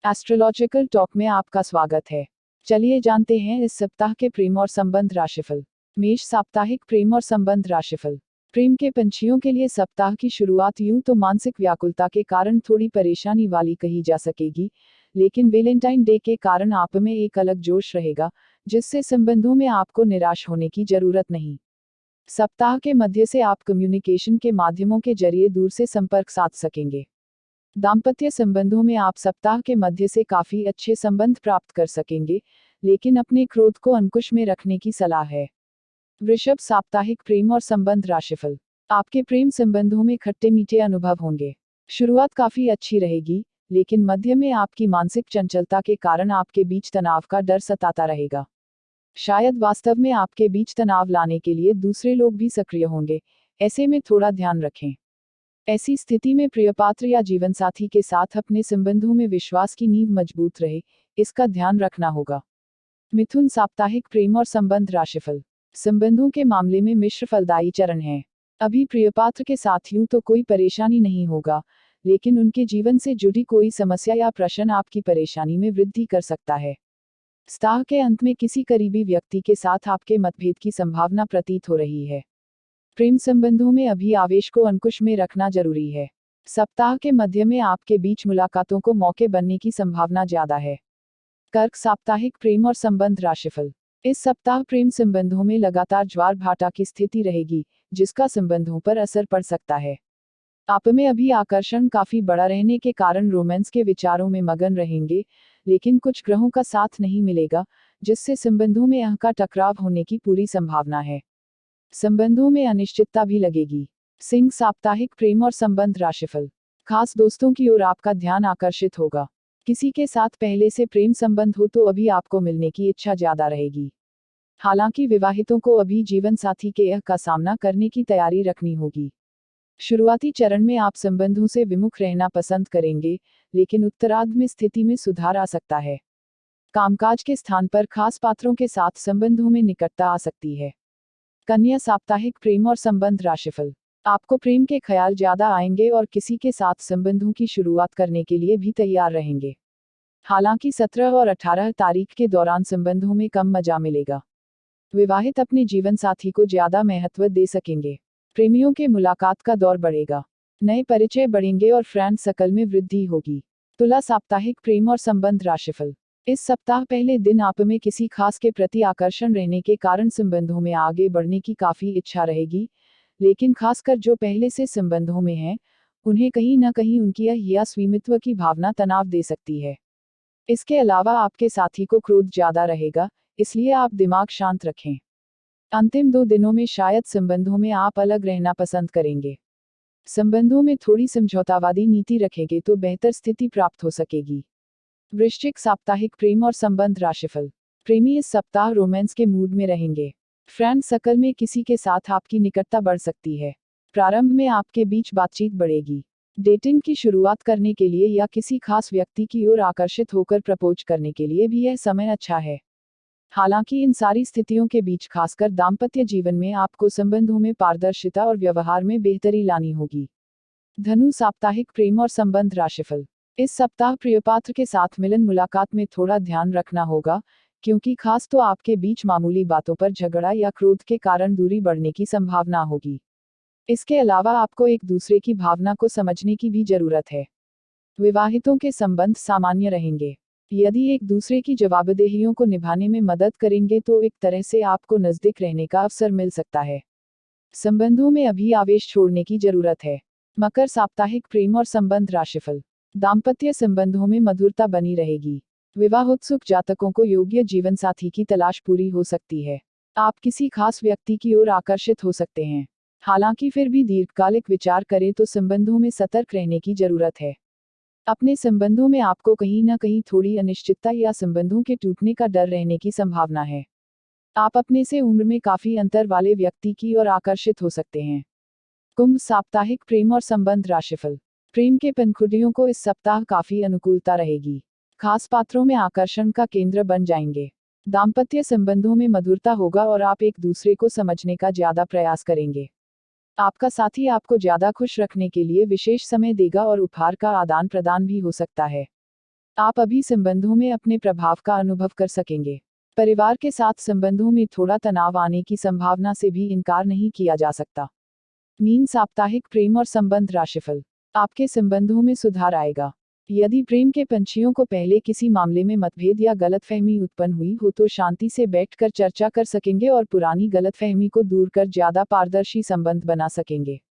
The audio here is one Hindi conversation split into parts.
एस्ट्रोलॉजिकल टॉक में आपका स्वागत है। चलिए जानते हैं इस सप्ताह के प्रेम और संबंध राशिफल। मेष साप्ताहिक प्रेम और संबंध राशिफल। प्रेम के पंछियों के लिए सप्ताह की शुरुआत यूं तो मानसिक व्याकुलता के कारण थोड़ी परेशानी वाली कही जा सकेगी, लेकिन वैलेंटाइन डे के कारण आप में एक अलग जोश रहेगा, जिससे संबंधों में आपको निराश होने की जरूरत नहीं। सप्ताह के मध्य से आप कम्युनिकेशन के माध्यमों के जरिए दूर से संपर्क साध सकेंगे। दाम्पत्य संबंधों में आप सप्ताह के मध्य से काफी अच्छे संबंध प्राप्त कर सकेंगे, लेकिन अपने क्रोध को अंकुश में रखने की सलाह है। वृषभ साप्ताहिक प्रेम और संबंध राशिफल। आपके प्रेम संबंधों में खट्टे मीठे अनुभव होंगे। शुरुआत काफी अच्छी रहेगी, लेकिन मध्य में आपकी मानसिक चंचलता के कारण आपके बीच तनाव का डर सताता रहेगा। शायद वास्तव में आपके बीच तनाव लाने के लिए दूसरे लोग भी सक्रिय होंगे, ऐसे में थोड़ा ध्यान रखें। ऐसी स्थिति में प्रियपात्र या जीवनसाथी के साथ अपने संबंधों में विश्वास की नींव मजबूत रहे, इसका ध्यान रखना होगा। मिथुन साप्ताहिक प्रेम और संबंध राशिफल। संबंधों के मामले में मिश्र फलदायी चरण है। अभी प्रियपात्र के साथ यूं तो कोई परेशानी नहीं होगा, लेकिन उनके जीवन से जुड़ी कोई समस्या या प्रश्न आपकी परेशानी में वृद्धि कर सकता है। सप्ताह के अंत में किसी करीबी व्यक्ति के साथ आपके मतभेद की संभावना प्रतीत हो रही है। प्रेम संबंधों में अभी आवेश को अंकुश में रखना जरूरी है। सप्ताह के मध्य में आपके बीच मुलाकातों को मौके बनने की संभावना ज्यादा है। कर्क साप्ताहिक प्रेम और संबंध राशिफल। इस सप्ताह प्रेम संबंधों में लगातार ज्वार भाटा की स्थिति रहेगी, जिसका संबंधों पर असर पड़ सकता है। आप में अभी आकर्षण काफी बड़ा रहने के कारण रोमांस के विचारों में मगन रहेंगे, लेकिन कुछ ग्रहों का साथ नहीं मिलेगा, जिससे संबंधों में अहं का टकराव होने की पूरी संभावना है। संबंधों में अनिश्चितता भी लगेगी। सिंह साप्ताहिक प्रेम और संबंध राशिफल। खास दोस्तों की ओर आपका ध्यान आकर्षित होगा। किसी के साथ पहले से प्रेम संबंध हो तो अभी आपको मिलने की इच्छा ज्यादा रहेगी। हालांकि विवाहितों को अभी जीवन साथी के यह का सामना करने की तैयारी रखनी होगी। शुरुआती चरण में आप संबंधों से विमुख रहना पसंद करेंगे, लेकिन उत्तरार्ध में स्थिति में सुधार आ सकता है। कामकाज के स्थान पर खास पात्रों के साथ संबंधों में निकटता आ सकती है। कन्या साप्ताहिक प्रेम और संबंध राशिफल। आपको प्रेम के ख्याल ज्यादा आएंगे और किसी के साथ संबंधों की शुरुआत करने के लिए भी तैयार रहेंगे। हालांकि 17 और 18 तारीख के दौरान संबंधों में कम मजा मिलेगा। विवाहित अपने जीवन साथी को ज्यादा महत्व दे सकेंगे। प्रेमियों के मुलाकात का दौर बढ़ेगा। नए परिचय बढ़ेंगे और फ्रेंड सर्कल में वृद्धि होगी। तुला साप्ताहिक प्रेम और संबंध राशिफल। इस सप्ताह पहले दिन आप में किसी खास के प्रति आकर्षण रहने के कारण संबंधों में आगे बढ़ने की काफी इच्छा रहेगी, लेकिन खासकर जो पहले से संबंधों में हैं, उन्हें कहीं न कहीं उनकी या स्वामित्व की भावना तनाव दे सकती है। इसके अलावा आपके साथी को क्रोध ज्यादा रहेगा, इसलिए आप दिमाग शांत रखें। अंतिम 2 दिनों में शायद संबंधों में आप अलग रहना पसंद करेंगे। संबंधों में थोड़ी समझौतावादी नीति रखेंगे तो बेहतर स्थिति प्राप्त हो सकेगी। वृश्चिक साप्ताहिक प्रेम और संबंध राशिफल। प्रेमी इस सप्ताह रोमांस के मूड में रहेंगे। फ्रेंड सर्कल में किसी के साथ आपकी निकटता बढ़ सकती है। प्रारंभ में आपके बीच बातचीत बढ़ेगी। डेटिंग की शुरुआत करने के लिए या किसी खास व्यक्ति की ओर आकर्षित होकर प्रपोज करने के लिए भी यह समय अच्छा है। हालांकि इन सारी स्थितियों के बीच खासकर दाम्पत्य जीवन में आपको संबंधों में पारदर्शिता और व्यवहार में बेहतरी लानी होगी। धनु साप्ताहिक प्रेम और संबंध राशिफल। इस सप्ताह प्रियपात्र के साथ मिलन मुलाकात में थोड़ा ध्यान रखना होगा, क्योंकि खास तो आपके बीच मामूली बातों पर झगड़ा या क्रोध के कारण दूरी बढ़ने की संभावना होगी। इसके अलावा आपको एक दूसरे की भावना को समझने की भी जरूरत है। विवाहितों के संबंध सामान्य रहेंगे। यदि एक दूसरे की जवाबदेहियों को निभाने में मदद करेंगे तो एक तरह से आपको नजदीक रहने का अवसर मिल सकता है। संबंधों में अभी आवेश छोड़ने की जरूरत है। मकर साप्ताहिक प्रेम और संबंध राशिफल। दाम्पत्य संबंधों में मधुरता बनी रहेगी। विवाहोत्सुक जातकों को योग्य जीवन साथी की तलाश पूरी हो सकती है। आप किसी खास व्यक्ति की ओर आकर्षित हो सकते हैं। हालांकि फिर भी दीर्घकालिक विचार करें तो संबंधों में सतर्क रहने की जरूरत है। अपने संबंधों में आपको कहीं न कहीं थोड़ी अनिश्चितता या संबंधों के टूटने का डर रहने की संभावना है। आप अपने से उम्र में काफी अंतर वाले व्यक्ति की ओर आकर्षित हो सकते हैं। कुंभ साप्ताहिक प्रेम और संबंध राशिफल। प्रेम के पंखुड़ियों को इस सप्ताह काफी अनुकूलता रहेगी। खास पात्रों में आकर्षण का केंद्र बन जाएंगे। दाम्पत्य संबंधों में मधुरता होगा और आप एक दूसरे को समझने का ज्यादा प्रयास करेंगे। आपका साथी आपको ज्यादा खुश रखने के लिए विशेष समय देगा और उपहार का आदान प्रदान भी हो सकता है। आप अभी संबंधों में अपने प्रभाव का अनुभव कर सकेंगे। परिवार के साथ संबंधों में थोड़ा तनाव आने की संभावना से भी इनकार नहीं किया जा सकता। मीन साप्ताहिक प्रेम और संबंध राशिफल। आपके संबंधों में सुधार आएगा। यदि प्रेम के पंछियों को पहले किसी मामले में मतभेद या गलतफहमी उत्पन्न हुई हो तो शांति से बैठकर चर्चा कर सकेंगे और पुरानी गलतफहमी को दूर कर ज्यादा पारदर्शी संबंध बना सकेंगे।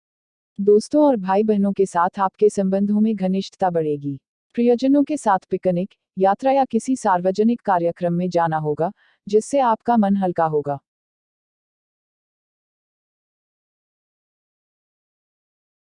दोस्तों और भाई बहनों के साथ आपके संबंधों में घनिष्ठता बढ़ेगी। प्रियजनों के साथ पिकनिक, यात्रा या किसी सार्वजनिक कार्यक्रम में जाना होगा, जिससे आपका मन हल्का होगा।